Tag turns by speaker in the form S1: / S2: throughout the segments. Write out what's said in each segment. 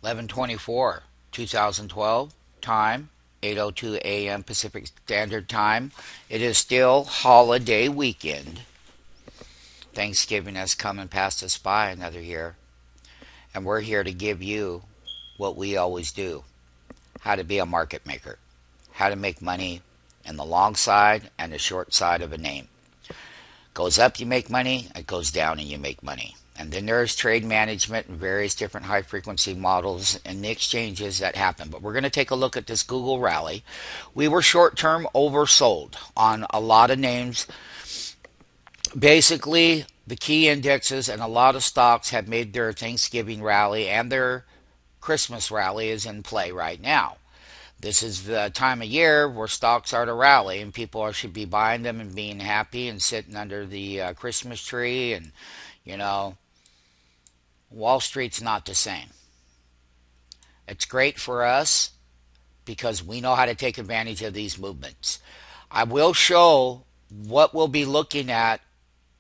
S1: 11/24, 2012, time 8:02 a.m. Pacific Standard Time. It is still holiday weekend. Thanksgiving has come and passed us by another year, and we're here to give you what we always do: how to be a market maker, how to make money in the long side and the short side of a name. Goes up, you make money. It goes down, and you make money. And then there's trade management and various different high frequency models and the exchanges that happen. But we're going to take a look at this Google rally. We were short term oversold on a lot of names. Basically, the key indexes and a lot of stocks have made their Thanksgiving rally, and their Christmas rally is in play right now. This is the time of year where stocks are to rally, and people should be buying them and being happy and sitting under the Christmas tree. And, you know, Wall Street's not the same. It's great for us because we know how to take advantage of these movements. I will show what we'll be looking at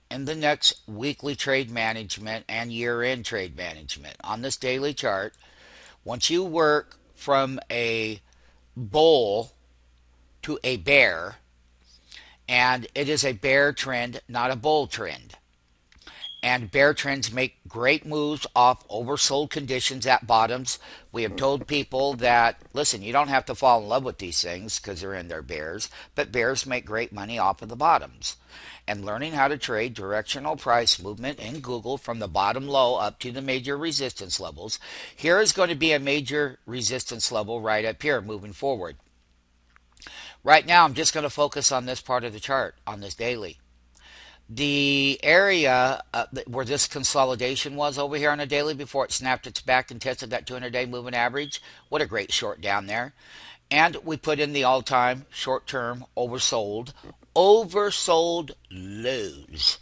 S1: in the next weekly trade management and year-end trade management on this daily chart. Once you work from a bull to a bear, and it is a bear trend, not a bull trend. And bear trends make great moves off oversold conditions at bottoms. We have told people that, listen, you don't have to fall in love with these things because they're in their bears, but bears make great money off of the bottoms. And learning how to trade directional price movement in Google from the bottom low up to the major resistance levels. Here is going to be a major resistance level right up here moving forward. Right now, I'm just going to focus on this part of the chart, on this daily. The area where this consolidation was over here on a daily before it snapped its back and tested that 200-day moving average. What a great short down there. And we put in the all-time short-term oversold lows.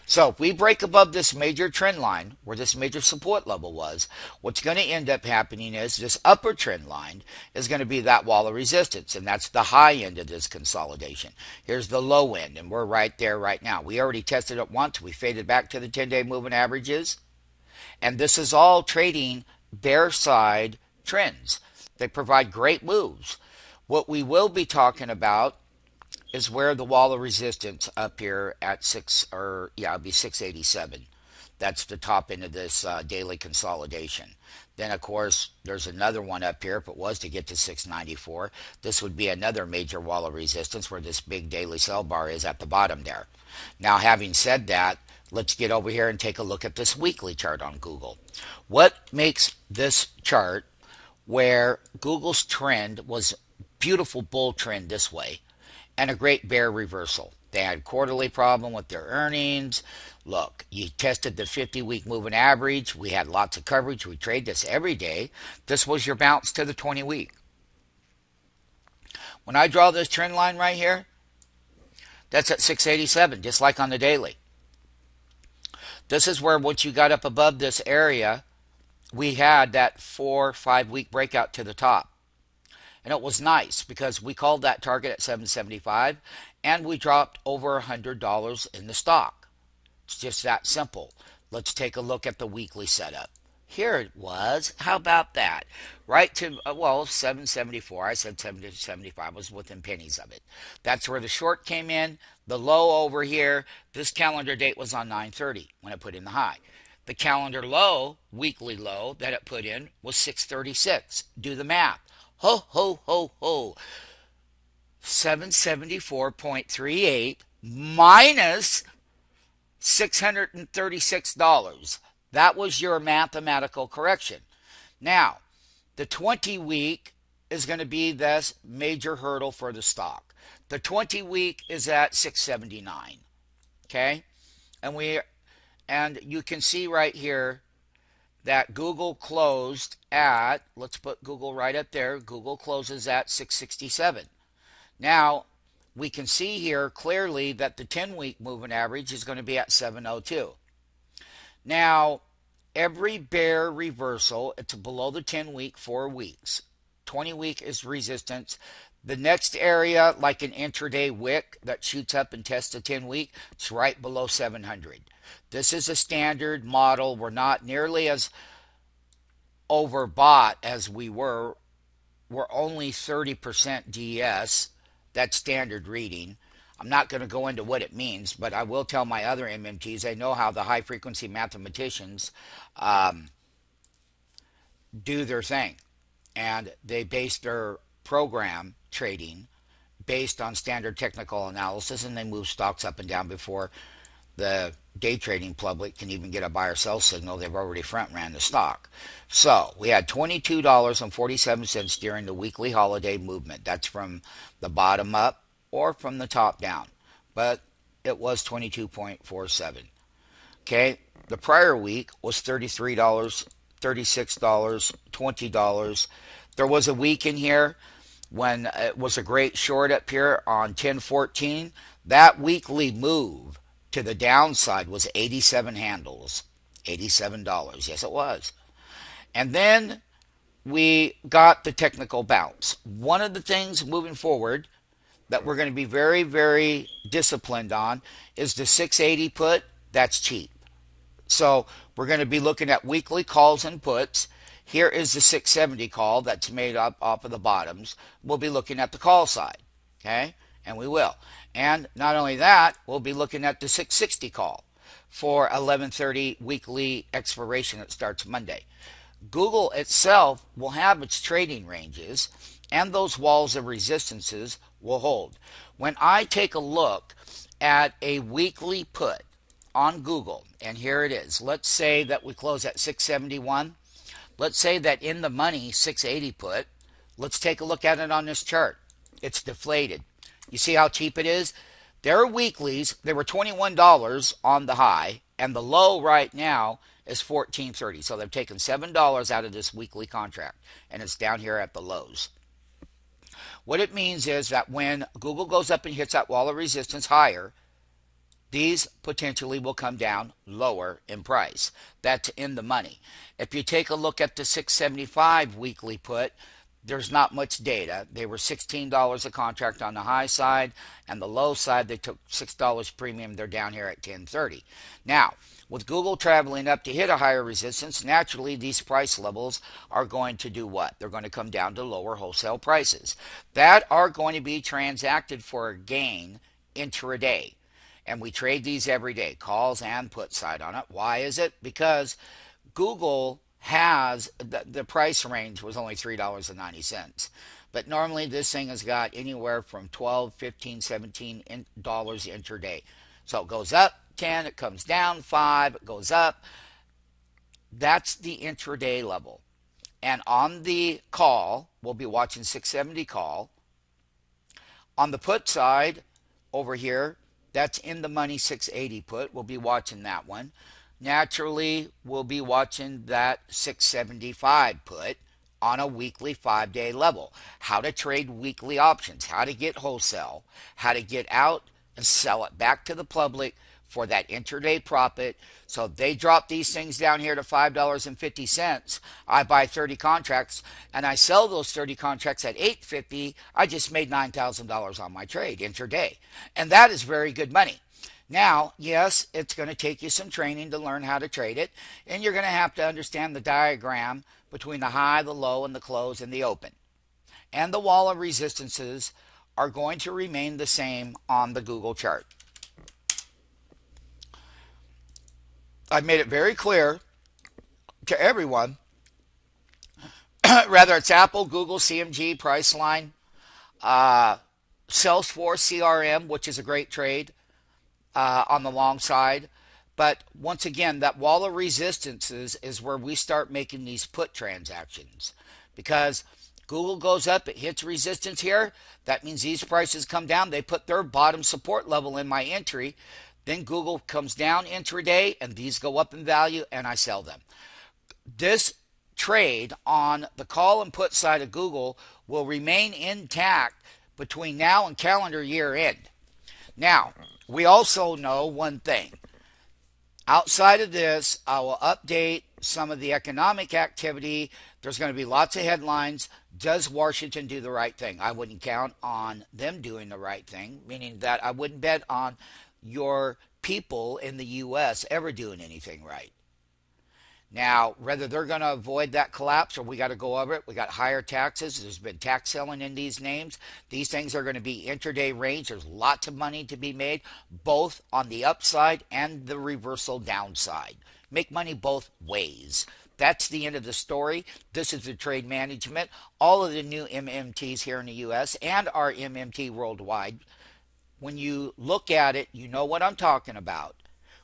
S1: So if we break above this major trend line where this major support level was, what's going to end up happening is this upper trend line is going to be that wall of resistance, and that's the high end of this consolidation. Here's the low end, and we're right there right now. We already tested it once. We faded back to the 10-day moving averages, and this is all trading bear side trends. They provide great moves. What we will be talking about is where the wall of resistance up here at it'll be 687. That's the top end of this daily consolidation. Then, of course, there's another one up here. If it was to get to 694, this would be another major wall of resistance where this big daily sell bar is at the bottom there. Now, having said that, let's get over here and take a look at this weekly chart on Google. What makes this chart, where Google's trend was beautiful bull trend this way, and a great bear reversal. They had quarterly problem with their earnings. Look, you tested the 50-week moving average. We had lots of coverage. We trade this every day. This was your bounce to the 20-week. When I draw this trend line right here, that's at 687, just like on the daily. This is where once you got up above this area, we had that 4-5 week breakout to the top. And it was nice because we called that target at 775 and we dropped over $100 in the stock. It's just that simple. Let's take a look at the weekly setup. Here it was. How about that? Right to, 774. I said 775 was within pennies of it. That's where the short came in. The low over here, this calendar date was on 9/30 when it put in the high. The calendar low, weekly low, that it put in was 636. Do the math. Ho, ho, ho, ho. 774.38 minus $636. That was your mathematical correction. Now, the 20-week is going to be this major hurdle for the stock. The 20-week is at 679. Okay? And you can see right here that Google closed at, let's put Google right up there, Google closes at 667. Now, we can see here clearly that the 10-week moving average is going to be at 702. Now, every bear reversal, it's below the 10-week, 4 weeks. 20-week is resistance. The next area, like an intraday wick that shoots up and tests the 10-week, it's right below 700. This is a standard model. We're not nearly as overbought as we're only 30% DS. That's standard reading. I'm not going to go into what it means, but I will tell my other MMTs, they know how the high frequency mathematicians um, do their thing. And they base their program trading based on standard technical analysis, and they move stocks up and down before the day trading public can even get a buy or sell signal. They've already front ran the stock. So we had $22.47 during the weekly holiday movement. That's from the bottom up or from the top down, but it was 22.47. Okay, the prior week was $33, $36, $20. There was a week in here when it was a great short up here on 1014. That weekly move to the downside was 87 handles, $87. Yes, it was. And then we got the technical bounce. One of the things moving forward that we're going to be very, very disciplined on is the 680 put. That's cheap. So we're going to be looking at weekly calls and puts. Here is the 670 call that's made up off of the bottoms. We'll be looking at the call side. Okay? And we will. And not only that, we'll be looking at the 660 call for 11:30 weekly expiration that starts Monday. Google itself will have its trading ranges, and those walls of resistances will hold. When I take a look at a weekly put on Google, and here it is. Let's say that we close at 671. Let's say that in the money 680 put. Let's take a look at it on this chart. It's deflated. You see how cheap it is? Their weeklies, they were $21 on the high, and the low right now is $14.30. So they've taken $7 out of this weekly contract, and it's down here at the lows. What it means is that when Google goes up and hits that wall of resistance higher, these potentially will come down lower in price. That's in the money. If you take a look at the 675 weekly put, there's not much data. They were $16 a contract on the high side, and the low side they took $6 premium. They're down here at $10.30. Now, with Google traveling up to hit a higher resistance, naturally these price levels are going to do what? They're going to come down to lower wholesale prices that are going to be transacted for a gain intraday. And we trade these every day, calls and put side on it. Why is it? Because Google has, the price range was only $3.90. But normally this thing has got anywhere from $12, $15, $17 intraday. So it goes up 10, it comes down 5, it goes up. That's the intraday level. And on the call, we'll be watching 670 call. On the put side, over here, that's in the money 680 put. We'll be watching that one. Naturally, we'll be watching that 675 put on a weekly 5-day level. How to trade weekly options, how to get wholesale, how to get out and sell it back to the public for that intraday profit. So they drop these things down here to $5.50. I buy 30 contracts and I sell those 30 contracts at $8.50. I just made $9,000 on my trade intraday. And that is very good money. Now, yes, it's going to take you some training to learn how to trade it, and you're going to have to understand the diagram between the high, the low, and the close and the open. And the wall of resistances are going to remain the same on the Google chart. I've made it very clear to everyone, whether it's Apple, Google, CMG, Priceline, Salesforce, CRM, which is a great trade, on the long side. But once again, that wall of resistances is where we start making these put transactions. Because Google goes up, it hits resistance here. That means these prices come down. They put their bottom support level in my entry. Then Google comes down intraday, and these go up in value, and I sell them. This trade on the call and put side of Google will remain intact between now and calendar year end. Now, we also know one thing. Outside of this, I will update some of the economic activity. There's going to be lots of headlines. Does Washington do the right thing? I wouldn't count on them doing the right thing, meaning that I wouldn't bet on your people in the U.S. ever doing anything right. Now, whether they're going to avoid that collapse or we got to go over it, we got higher taxes. There's been tax selling in these names. These things are going to be intraday range. There's lots of money to be made, both on the upside and the reversal downside. Make money both ways. That's the end of the story. This is the trade management. All of the new MMTs here in the US and our MMT worldwide. When you look at it, you know what I'm talking about.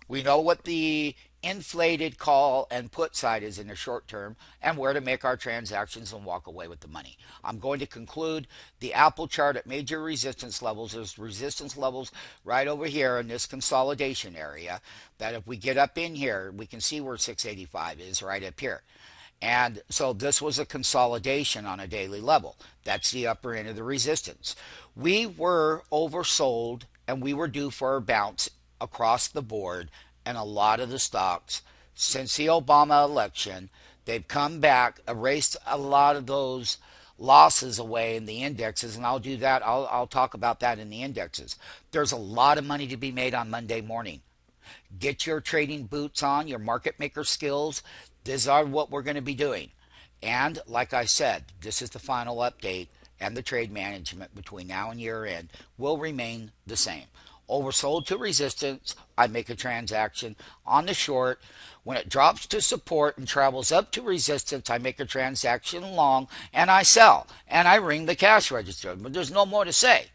S1: We know what the inflated call and put side is in the short term and where to make our transactions and walk away with the money. I'm going to conclude the Apple chart at major resistance levels. There's resistance levels right over here in this consolidation area that if we get up in here, we can see where 685 is right up here. And so this was a consolidation on a daily level. That's the upper end of the resistance. We were oversold and we were due for a bounce across the board, and a lot of the stocks since the Obama election, they've come back, erased a lot of those losses away in the indexes, and I'll do that. I'll talk about that in the indexes. There's a lot of money to be made on Monday morning. Get your trading boots on, your market maker skills. This is what we're going to be doing. And like I said, this is the final update, and the trade management between now and year end will remain the same. Oversold to resistance, I make a transaction on the short. When it drops to support and travels up to resistance, I make a transaction long and I sell and I ring the cash register. But there's no more to say.